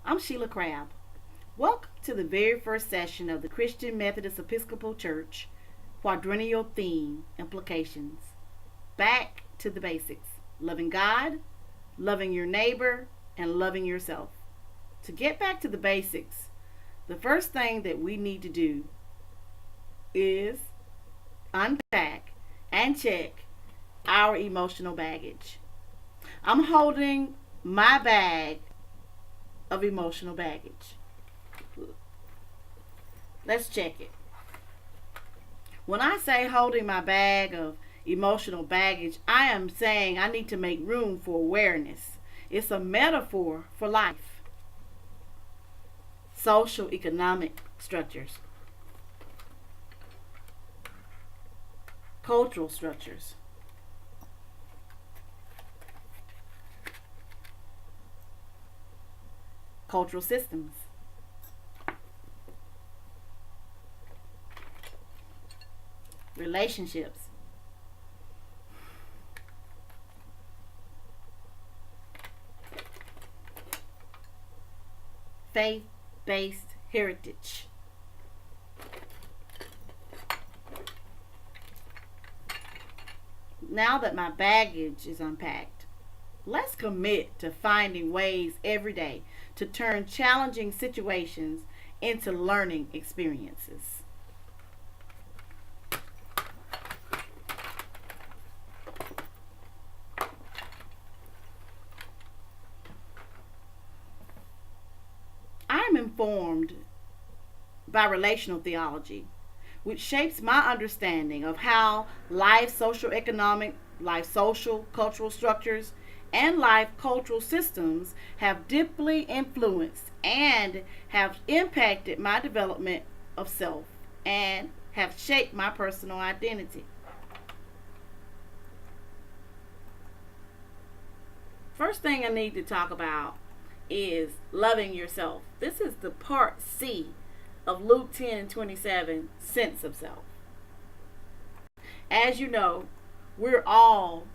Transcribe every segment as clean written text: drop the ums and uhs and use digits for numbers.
I'm Sheila Crabb. Welcome to the very first session of the Christian Methodist Episcopal Church quadrennial theme implications. Back to the basics: loving God, loving your neighbor, and loving yourself. To get back to the basics, the first thing that we need to do is unpack and check our emotional baggage. I'm holding my bag of emotional baggage. Let's check it. When I say holding my bag of emotional baggage, I am saying I need to make room for awareness. It's a metaphor for life. Social economic structures, cultural structures, cultural systems, relationships, faith based heritage. Now that my baggage is unpacked, let's commit to finding ways every day to turn challenging situations into learning experiences. I'm informed by relational theology, which shapes my understanding of how life social, cultural structures, and life cultural systems have deeply influenced and have impacted my development of self and have shaped my personal identity. First thing I need to talk about is loving yourself. This is the part C of Luke 10 and 27, sense of self. As you know, we're all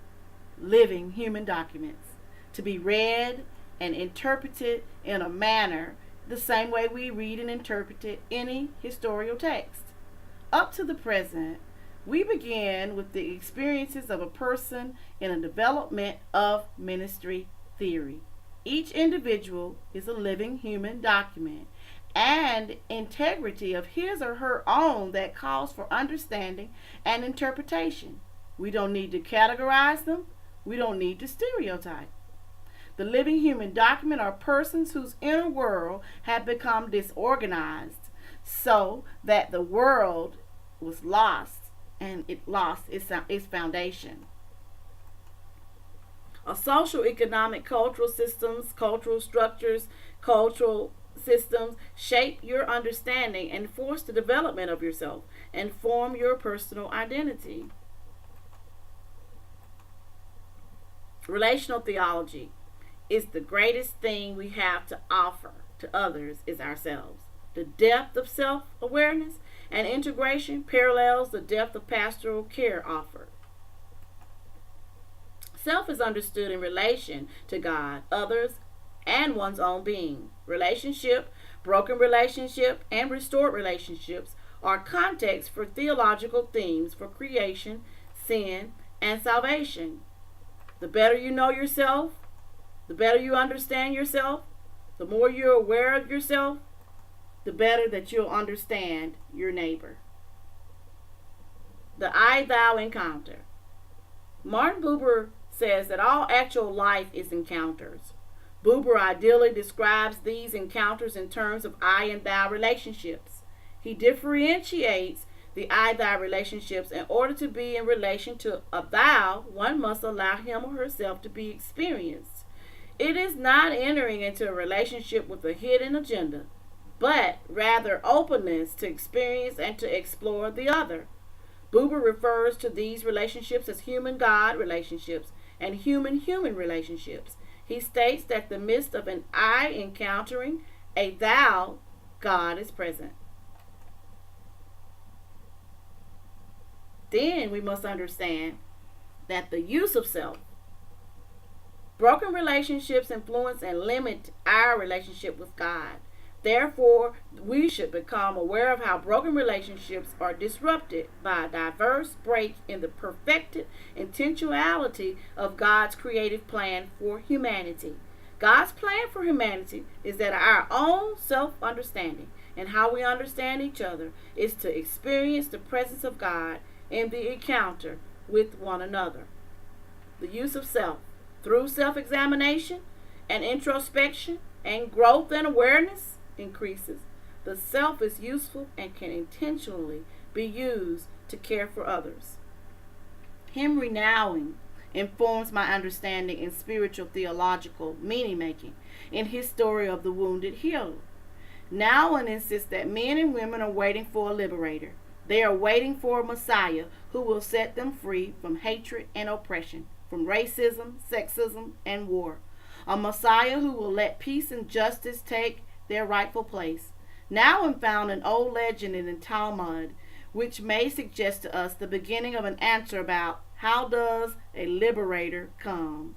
living human documents to be read and interpreted in a manner the same way we read and interpret any historical text. Up to the present, we begin with the experiences of a person in a development of ministry theory. Each individual is a living human document and integrity of his or her own that calls for understanding and interpretation. We don't need to categorize them. We don't need to stereotype. The living human document are persons whose inner world had become disorganized so that the world was lost and it lost its foundation. A social, economic, cultural systems, cultural structures, cultural systems shape your understanding and force the development of yourself and form your personal identity. Relational theology is the greatest thing we have to offer to others is ourselves. The depth of self-awareness and integration parallels the depth of pastoral care offered. Self is understood in relation to God, others, and one's own being. Relationship, broken relationship, and restored relationships are contexts for theological themes for creation, sin, and salvation. The better you know yourself, the better you understand yourself, the more you're aware of yourself, the better that you'll understand your neighbor. The I thou encounter. Martin Buber says that all actual life is encounters. Buber ideally describes these encounters in terms of I and thou relationships. He differentiates the I thou relationships. In order to be in relation to a thou, one must allow him or herself to be experienced. It is not entering into a relationship with a hidden agenda, but rather openness to experience and to explore the other. Buber refers to these relationships as human-God relationships and human-human relationships. He states that in the midst of an I encountering a thou, God is present. Then we must understand that the use of self Broken relationships influence and limit our relationship with God. Therefore, we should become aware of how broken relationships are disrupted by a diverse break in the perfected intentionality of God's creative plan for humanity. God's plan for humanity is that our own self understanding and how we understand each other is to experience the presence of God in the encounter with one another. The use of self. Through self examination and introspection and growth and awareness increases, the self is useful and can intentionally be used to care for others. Him renowing informs my understanding in spiritual theological meaning making in his story of the wounded healer. Nowen insists that men and women are waiting for a liberator. They are waiting for a Messiah who will set them free from hatred and oppression, from racism, sexism, and war. A Messiah who will let peace and justice take their rightful place. Nowen found an old legend in the Talmud which may suggest to us the beginning of an answer about how does a liberator come.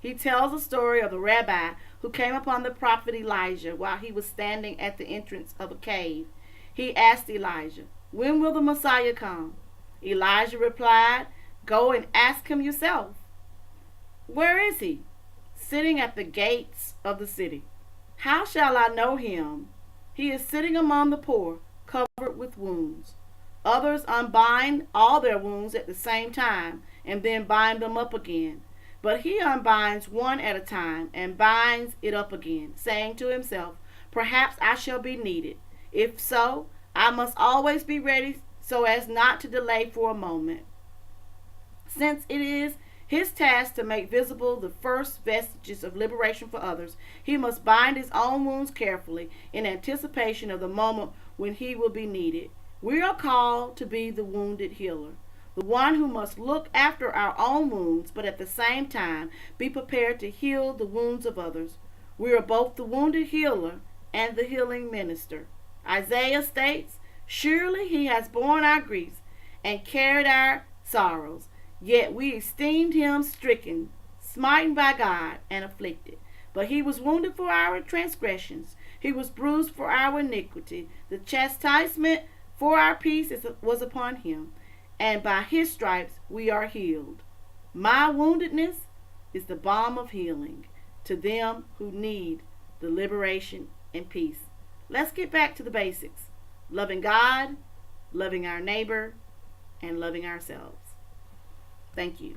He tells a story of the rabbi who came upon the prophet Elijah while he was standing at the entrance of a cave. He asked Elijah, "When will the Messiah come?" Elijah replied, "Go and ask him yourself." "Where is he?" "Sitting at the gates of the city." "How shall I know him?" "He is sitting among the poor, covered with wounds." Others unbind all their wounds at the same time and then bind them up again. But he unbinds one at a time and binds it up again, saying to himself, "Perhaps I shall be needed. If so, I must always be ready so as not to delay for a moment." Since it is his task to make visible the first vestiges of liberation for others, he must bind his own wounds carefully in anticipation of the moment when he will be needed. We are called to be the wounded healer, the one who must look after our own wounds, but at the same time be prepared to heal the wounds of others. We are both the wounded healer and the healing minister. Isaiah states, "Surely he has borne our griefs and carried our sorrows, yet we esteemed him stricken, smitten by God, and afflicted. But he was wounded for our transgressions, he was bruised for our iniquity. The chastisement for our peace was upon him, and by his stripes we are healed." My woundedness is the balm of healing to them who need the liberation and peace. Let's get back to the basics: loving God, loving our neighbor, and loving ourselves. Thank you.